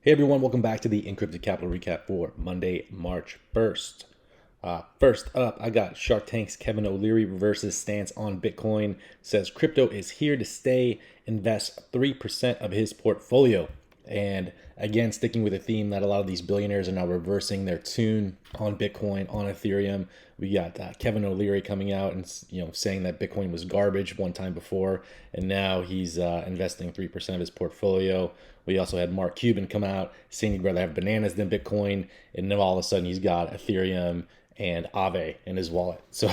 Hey everyone, welcome back to the Encrypted Capital Recap for Monday, March 1st. First up, I got Shark Tank's Kevin O'Leary versus stance on Bitcoin. Says crypto is here to stay, invests 3% of his portfolio. And again, sticking with a theme that a lot of these billionaires are now reversing their tune on Bitcoin, on Ethereum. We got Kevin O'Leary coming out and saying that Bitcoin was garbage one time before, and now he's investing 3% of his portfolio. We also had Mark Cuban come out saying he'd rather have bananas than Bitcoin, and then all of a sudden he's got Ethereum and Aave in his wallet. So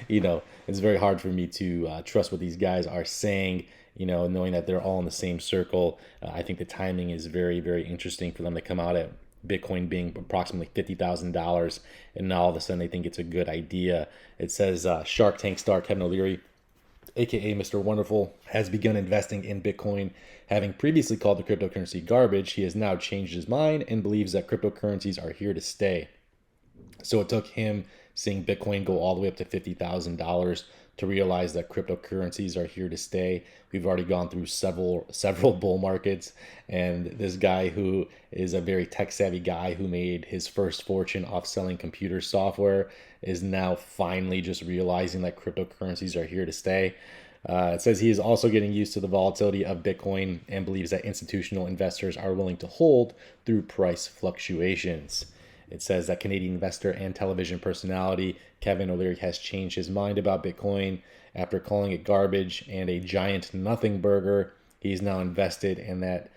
it's very hard for me to trust what these guys are saying. Knowing that they're all in the same circle, I think the timing is very, very interesting for them to come out at Bitcoin being approximately $50,000, and now all of a sudden they think it's a good idea. It says Shark Tank star Kevin O'Leary, aka Mr. Wonderful, has begun investing in Bitcoin. Having previously called the cryptocurrency garbage, he has now changed his mind and believes that cryptocurrencies are here to stay. So it took him seeing Bitcoin go all the way up to $50,000 to realize that cryptocurrencies are here to stay. We've already gone through several bull markets, and this guy who is a very tech savvy guy who made his first fortune off selling computer software is now finally just realizing that cryptocurrencies are here to stay. It says he is also getting used to the volatility of Bitcoin and believes that institutional investors are willing to hold through price fluctuations. It says that Canadian investor and television personality Kevin O'Leary has changed his mind about Bitcoin after calling it garbage and a giant nothing burger. He's now invested in that.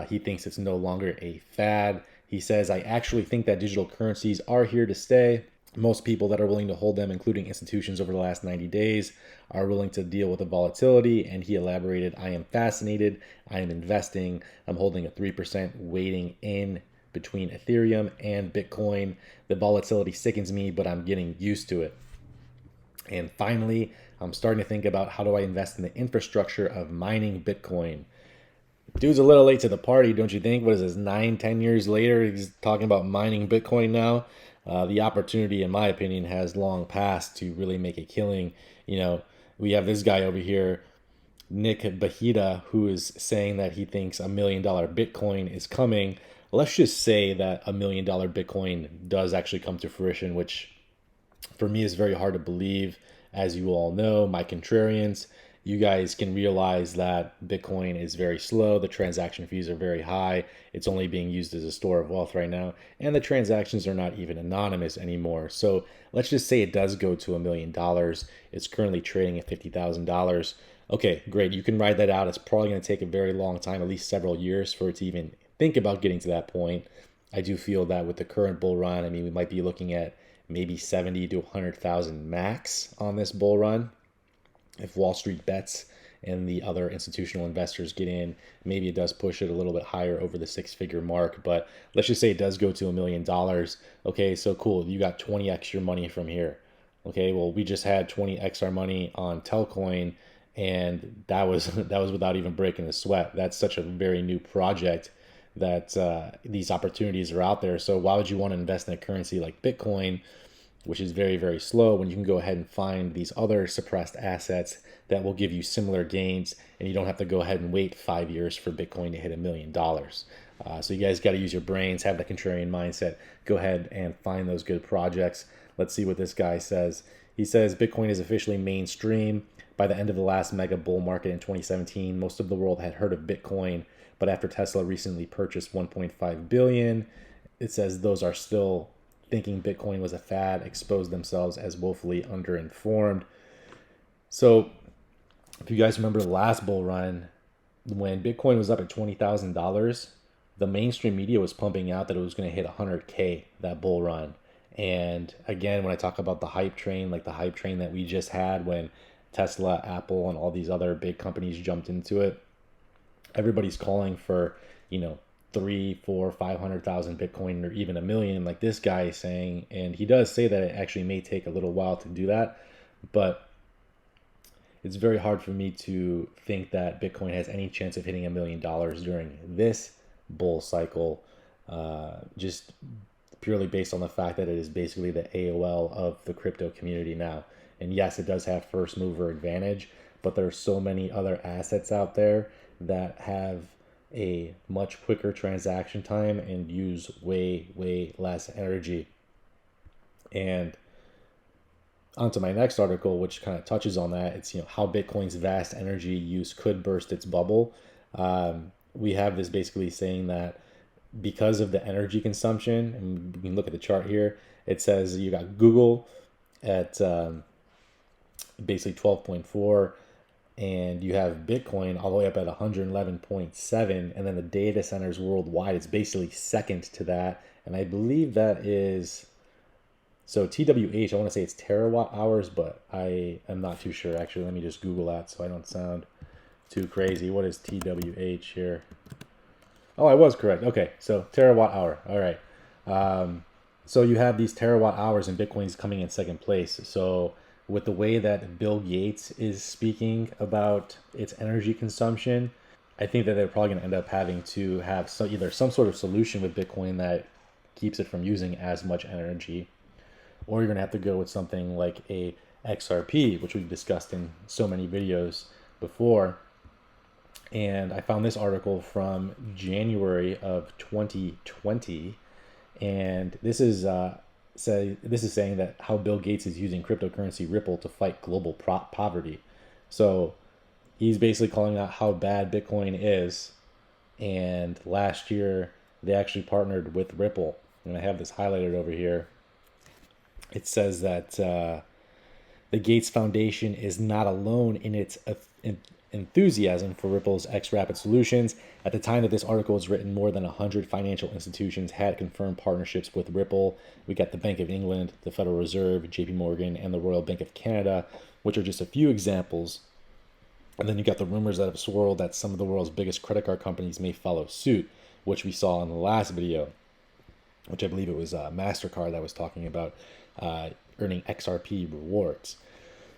He thinks it's no longer a fad. He says, I actually think that digital currencies are here to stay. Most people that are willing to hold them, including institutions over the last 90 days, are willing to deal with the volatility. And he elaborated, I am fascinated. I am investing. I'm holding a 3% weighting in between Ethereum and Bitcoin. The volatility sickens me, but I'm getting used to it. And finally, I'm starting to think about how do I invest in the infrastructure of mining Bitcoin. Dude's a little late to the party, don't you think? What is this, 9, 10 years later? He's talking about mining Bitcoin now. The opportunity, in my opinion, has long passed to really make a killing. We have this guy over here, Nick Bahita, who is saying that he thinks $1 million Bitcoin is coming. Let's just say that $1 million Bitcoin does actually come to fruition, which for me is very hard to believe. As you all know, my contrarians, you guys can realize that Bitcoin is very slow. The transaction fees are very high. It's only being used as a store of wealth right now. And the transactions are not even anonymous anymore. So let's just say it does go to $1 million. It's currently trading at $50,000. Okay, great. You can ride that out. It's probably going to take a very long time, at least several years, for it to even think about getting to that point. I do feel that with the current bull run, we might be looking at maybe 70 to 100,000 max on this bull run. If Wall Street bets and the other institutional investors get in, maybe it does push it a little bit higher over the six-figure mark. But let's just say it does go to $1 million. Okay, so cool. You got 20x your money from here. Okay, well, we just had 20x our money on Telcoin, and that was without even breaking a sweat. That's such a very new project that these opportunities are out there. So why would you want to invest in a currency like Bitcoin, which is very, very slow, when you can go ahead and find these other suppressed assets that will give you similar gains, and you don't have to go ahead and wait 5 years for Bitcoin to hit $1 million. So you guys got to use your brains, have the contrarian mindset, go ahead and find those good projects. Let's see what this guy says. He says Bitcoin is officially mainstream. By the end of the last mega bull market in 2017, most of the world had heard of Bitcoin, but after Tesla recently purchased 1.5 billion, it says those are still thinking Bitcoin was a fad, exposed themselves as woefully underinformed. So if you guys remember the last bull run, when Bitcoin was up at $20,000, the mainstream media was pumping out that it was going to hit 100K that bull run. And again, when I talk about the hype train, like the hype train that we just had when Tesla, Apple, and all these other big companies jumped into it, everybody's calling for, 3, 4, 500,000 Bitcoin or even 1 million, like this guy is saying. And he does say that it actually may take a little while to do that, but it's very hard for me to think that Bitcoin has any chance of hitting $1 million during this bull cycle, just purely based on the fact that it is basically the AOL of the crypto community now. And yes, it does have first mover advantage, but there are so many other assets out there that have a much quicker transaction time and use way less energy. And onto my next article, which kind of touches on that. It's how Bitcoin's vast energy use could burst its bubble. We have this basically saying that because of the energy consumption, and we can look at the chart here. It says you got Google at basically 12.4, and you have Bitcoin all the way up at 111.7, and then the data centers worldwide is basically second to that. And I believe that is, so TWH, I want to say it's terawatt hours, but I am not too sure. Actually, let me just Google that so I don't sound too crazy. What is TWH here? Oh, I was correct. Okay, so terawatt hour. All right. So you have these terawatt hours, and Bitcoin's coming in second place. So with the way that Bill Gates is speaking about its energy consumption, I think that they're probably going to end up having to have either some sort of solution with Bitcoin that keeps it from using as much energy, or you're going to have to go with something like a XRP, which we've discussed in so many videos before. And I found this article from January of 2020, and this is saying that how Bill Gates is using cryptocurrency Ripple to fight global poverty. So he's basically calling out how bad Bitcoin is. And last year they actually partnered with Ripple, and I have this highlighted over here. It says that the Gates Foundation is not alone in its enthusiasm for Ripple's X-Rapid solutions. At the time that this article was written, more than 100 financial institutions had confirmed partnerships with Ripple. We got the Bank of England, the Federal Reserve, JP Morgan, and the Royal Bank of Canada, which are just a few examples. And then you got the rumors that have swirled that some of the world's biggest credit card companies may follow suit, which we saw in the last video, which I believe it was MasterCard that was talking about earning XRP rewards.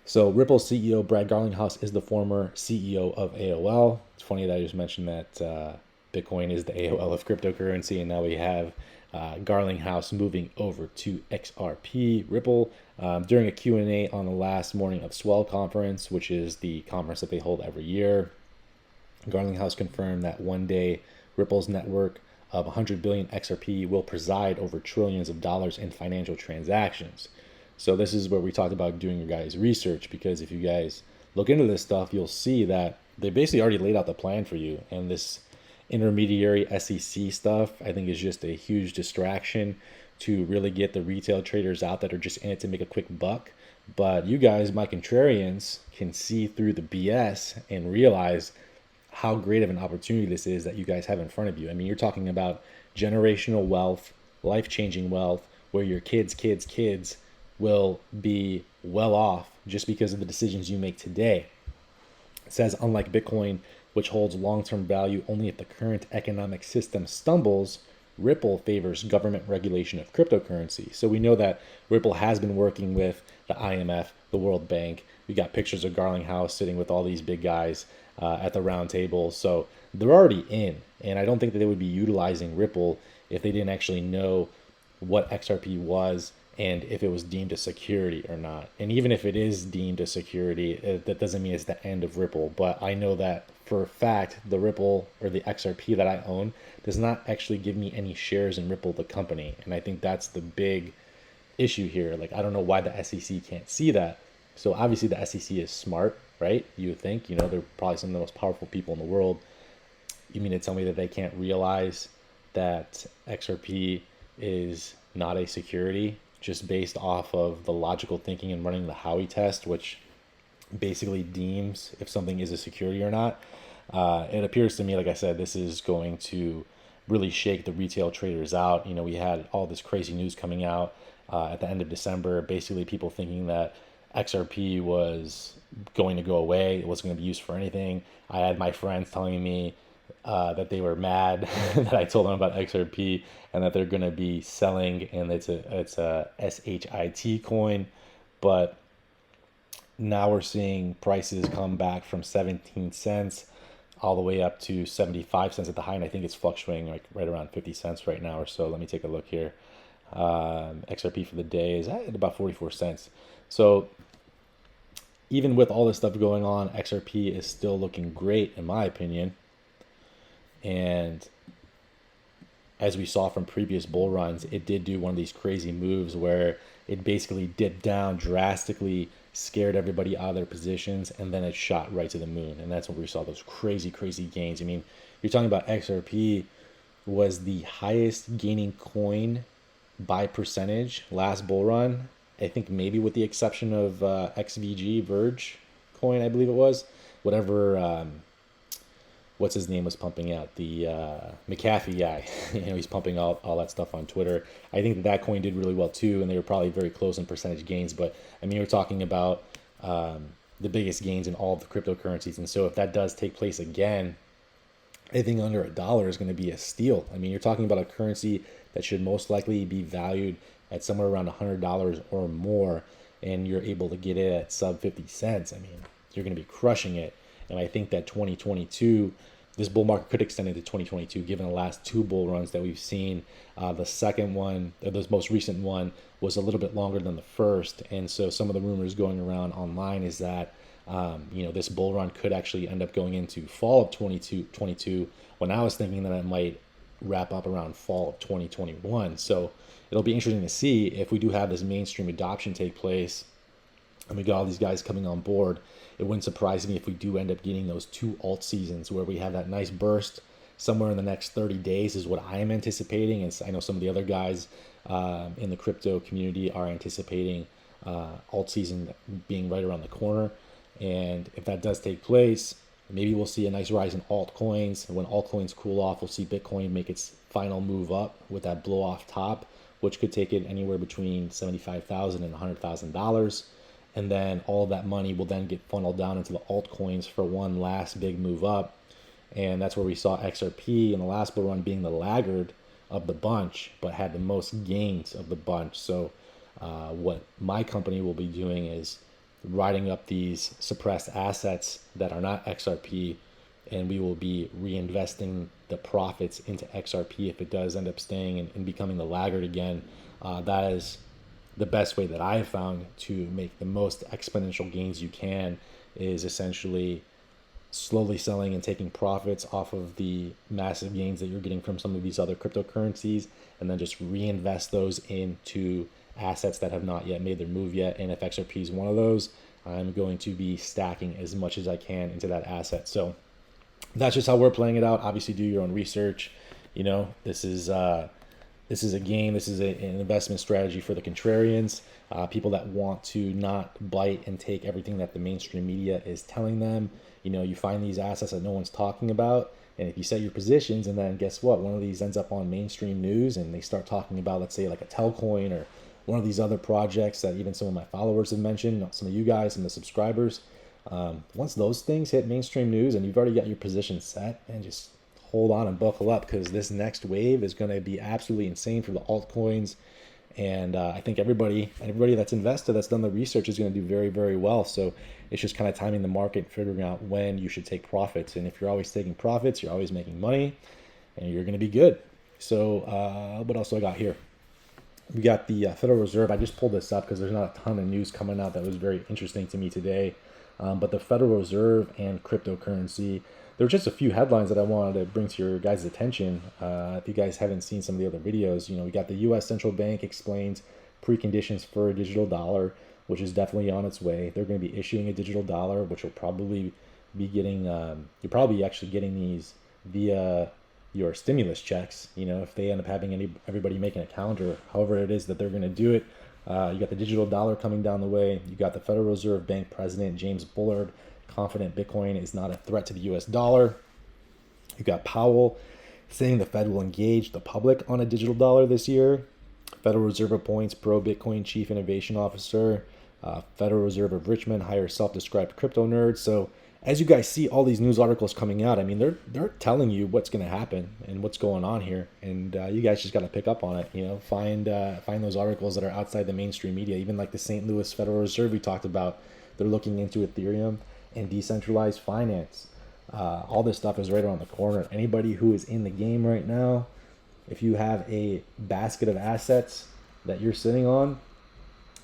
So Ripple's CEO Brad Garlinghouse is the former CEO of AOL. It's funny that I just mentioned that Bitcoin is the AOL of cryptocurrency, and now we have Garlinghouse moving over to XRP Ripple. During a Q&A on the last morning of Swell Conference, which is the conference that they hold every year, Garlinghouse confirmed that one day Ripple's network of 100 billion XRP will preside over trillions of dollars in financial transactions. So this is where we talked about doing your guys' research, because if you guys look into this stuff, you'll see that they basically already laid out the plan for you. And this intermediary SEC stuff, I think, is just a huge distraction to really get the retail traders out that are just in it to make a quick buck. But you guys, my contrarians, can see through the BS and realize how great of an opportunity this is that you guys have in front of you. I mean, you're talking about generational wealth, life-changing wealth, where your kids' will be well off just because of the decisions you make today. It says, unlike Bitcoin, which holds long-term value only if the current economic system stumbles, Ripple favors government regulation of cryptocurrency. So we know that Ripple has been working with the IMF, the World Bank. We got pictures of Garlinghouse sitting with all these big guys at the round table. So they're already in, and I don't think that they would be utilizing Ripple if they didn't actually know what XRP was and if it was deemed a security or not. And even if it is deemed a security, that doesn't mean it's the end of Ripple. But I know that for a fact, the Ripple or the XRP that I own does not actually give me any shares in Ripple, the company. And I think that's the big issue here. Like, I don't know why the SEC can't see that. So obviously the SEC is smart, right? You would think, they're probably some of the most powerful people in the world. You mean to tell me that they can't realize that XRP is not a security just based off of the logical thinking and running the Howey test, which basically deems if something is a security or not? It appears to me, like I said, this is going to really shake the retail traders out. We had all this crazy news coming out at the end of December, basically people thinking that XRP was going to go away. It wasn't going to be used for anything. I had my friends telling me that they were mad that I told them about XRP and that they're going to be selling, and it's a SHIT coin. But now we're seeing prices come back from 17 cents all the way up to 75 cents at the high, and I think it's fluctuating like right around 50 cents right now or so. Let me take a look here. XRP for the day is at about 44 cents. So even with all this stuff going on, XRP is still looking great in my opinion. And as we saw from previous bull runs, it did do one of these crazy moves where it basically dipped down drastically, scared everybody out of their positions, and then it shot right to the moon. And that's when we saw those crazy, crazy gains. I mean, you're talking about XRP was the highest gaining coin by percentage last bull run. I think maybe with the exception of XVG Verge coin, I believe it was. Whatever what's his name was pumping out, the McAfee guy. He's pumping all that stuff on Twitter. I think that coin did really well too, and they were probably very close in percentage gains. But I mean, we're talking about the biggest gains in all of the cryptocurrencies, and so if that does take place again, anything under $1 is going to be a steal. I mean, you're talking about a currency that should most likely be valued at somewhere around $100 or more, and you're able to get it at sub 50 cents. I mean, you're going to be crushing it. And I think that 2022, this bull market could extend into 2022, given the last two bull runs that we've seen. The second one, or the most recent one, was a little bit longer than the first. And so some of the rumors going around online is that, this bull run could actually end up going into fall of 2022, when I was thinking that it might wrap up around fall of 2021. So it'll be interesting to see if we do have this mainstream adoption take place and we got all these guys coming on board. It wouldn't surprise me if we do end up getting those two alt seasons where we have that nice burst somewhere in the next 30 days is what I am anticipating. And I know some of the other guys in the crypto community are anticipating alt season being right around the corner. And if that does take place, maybe we'll see a nice rise in altcoins. And when altcoins cool off, we'll see Bitcoin make its final move up with that blow off top, which could take it anywhere between $75,000 and $100,000. And then all of that money will then get funneled down into the altcoins for one last big move up. And that's where we saw XRP in the last bull run being the laggard of the bunch, but had the most gains of the bunch. So what my company will be doing is riding up these suppressed assets that are not XRP, and we will be reinvesting the profits into XRP if it does end up staying and becoming the laggard again. That is the best way that I have found to make the most exponential gains you can, is essentially slowly selling and taking profits off of the massive gains that you're getting from some of these other cryptocurrencies, and then just reinvest those into assets that have not yet made their move yet. And if XRP is one of those, I'm going to be stacking as much as I can into that asset. So that's just how we're playing it out. Obviously, do your own research. This is a game. This is an investment strategy for the contrarians, people that want to not bite and take everything that the mainstream media is telling them. You find these assets that no one's talking about, and if you set your positions, and then guess what? One of these ends up on mainstream news, and they start talking about, let's say, like a Telcoin or one of these other projects that even some of my followers have mentioned, some of you guys and the subscribers. Once those things hit mainstream news and you've already got your position set, and just hold on and buckle up, because this next wave is going to be absolutely insane for the altcoins. And I think everybody that's invested, that's done the research, is going to do very, very well. So it's just kind of timing the market, figuring out when you should take profits. And if you're always taking profits, you're always making money, and you're going to be good. So what else do I got here? We got the Federal Reserve. I just pulled this up because there's not a ton of news coming out that was very interesting to me today. But the Federal Reserve and cryptocurrency, there were just a few headlines that I wanted to bring to your guys' attention. If you guys haven't seen some of the other videos, we got the U.S. Central Bank explains preconditions for a digital dollar, which is definitely on its way. They're going to be issuing a digital dollar, which will probably be getting, you're probably actually getting these via your stimulus checks, if they end up having everybody make an account, or however it is that they're going to do it. You got the digital dollar coming down the way. You got the Federal Reserve Bank President James Bullard confident Bitcoin is not a threat to the US dollar. You got Powell saying the Fed will engage the public on a digital dollar this year. Federal Reserve appoints pro-Bitcoin chief innovation officer. Federal Reserve of Richmond hires self-described crypto nerds. So as you guys see all these news articles coming out, I mean, they're telling you what's going to happen and what's going on here, and you guys just got to pick up on it. Find those articles that are outside the mainstream media. Even like the St. Louis Federal Reserve we talked about, they're looking into Ethereum and decentralized finance. All this stuff is right around the corner. Anybody who is in the game right now, if you have a basket of assets that you're sitting on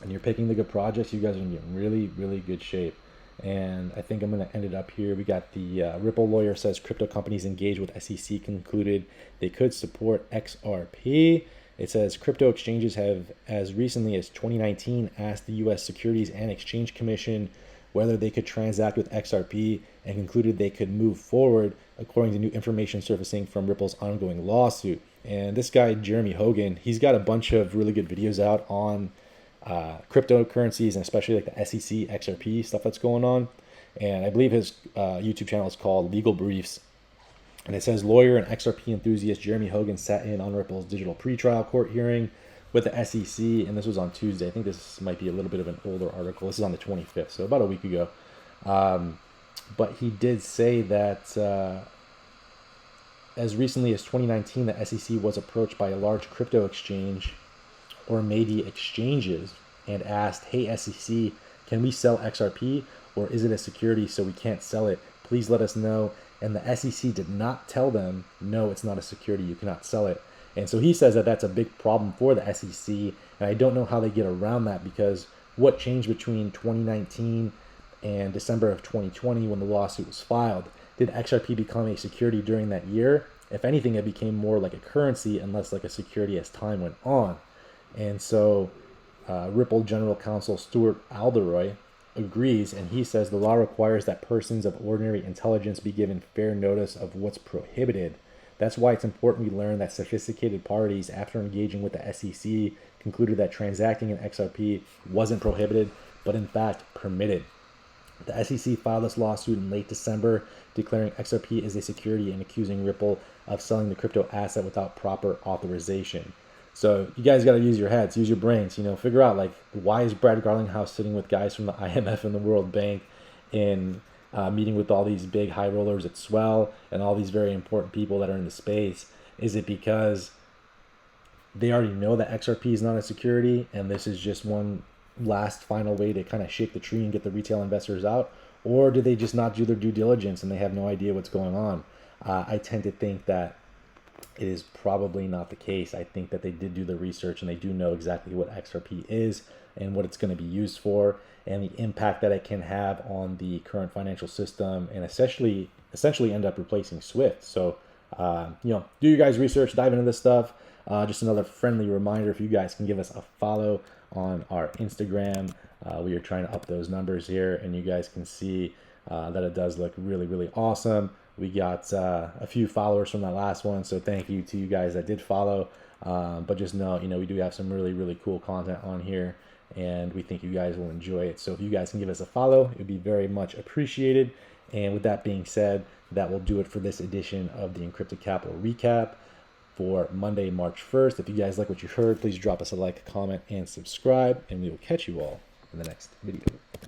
and you're picking the good projects, you guys are going to be in really, really good shape. And I think I'm going to end it up here. We got the Ripple lawyer says crypto companies engaged with SEC concluded they could support XRP. It says crypto exchanges have, as recently as 2019, asked the U.S. Securities and Exchange Commission whether they could transact with XRP and concluded they could move forward according to new information surfacing from Ripple's ongoing lawsuit. And this guy, Jeremy Hogan, he's got a bunch of really good videos out on cryptocurrencies and especially like the SEC, XRP stuff that's going on. And I believe his YouTube channel is called Legal Briefs. And it says lawyer and XRP enthusiast Jeremy Hogan sat in on Ripple's digital pretrial court hearing with the SEC, and this was on Tuesday. I think this might be a little bit of an older article. This is on the 25th, so about a week ago. But he did say that as recently as 2019, the SEC was approached by a large crypto exchange, or maybe exchanges, and asked, hey, SEC, can we sell XRP, or is it a security so we can't sell it? Please let us know. And the SEC did not tell them, no, it's not a security, you cannot sell it. And so he says that that's a big problem for the SEC, and I don't know how they get around that, because what changed between 2019 and December of 2020 when the lawsuit was filed? Did XRP become a security during that year? If anything, it became more like a currency and less like a security as time went on. And so Ripple General Counsel Stuart Alderoy agrees, and he says the law requires that persons of ordinary intelligence be given fair notice of what's prohibited. That's why it's important we learn that sophisticated parties, after engaging with the SEC, concluded that transacting in XRP wasn't prohibited, but in fact permitted. The SEC filed this lawsuit in late December, declaring XRP is a security and accusing Ripple of selling the crypto asset without proper authorization. So you guys got to use your heads, use your brains, figure out, like, why is Brad Garlinghouse sitting with guys from the IMF and the World Bank in meeting with all these big high rollers at Swell and all these very important people that are in the space? Is it because they already know that XRP is not a security and this is just one last final way to kind of shake the tree and get the retail investors out? Or do they just not do their due diligence and they have no idea what's going on? I tend to think that it is probably not the case. I think that they did do the research and they do know exactly what XRP is and what it's going to be used for and the impact that it can have on the current financial system, and essentially end up replacing SWIFT. So, do your guys' research, dive into this stuff. Just another friendly reminder, if you guys can give us a follow on our Instagram. We are trying to up those numbers here, and you guys can see that it does look really, really awesome. We got a few followers from that last one, so thank you to you guys that did follow. But just know, we do have some really, really cool content on here, and we think you guys will enjoy it. So if you guys can give us a follow, it would be very much appreciated. And with that being said, that will do it for this edition of the Encrypted Capital Recap for Monday, March 1st. If you guys like what you heard, please drop us a like, comment, and subscribe, and we will catch you all in the next video.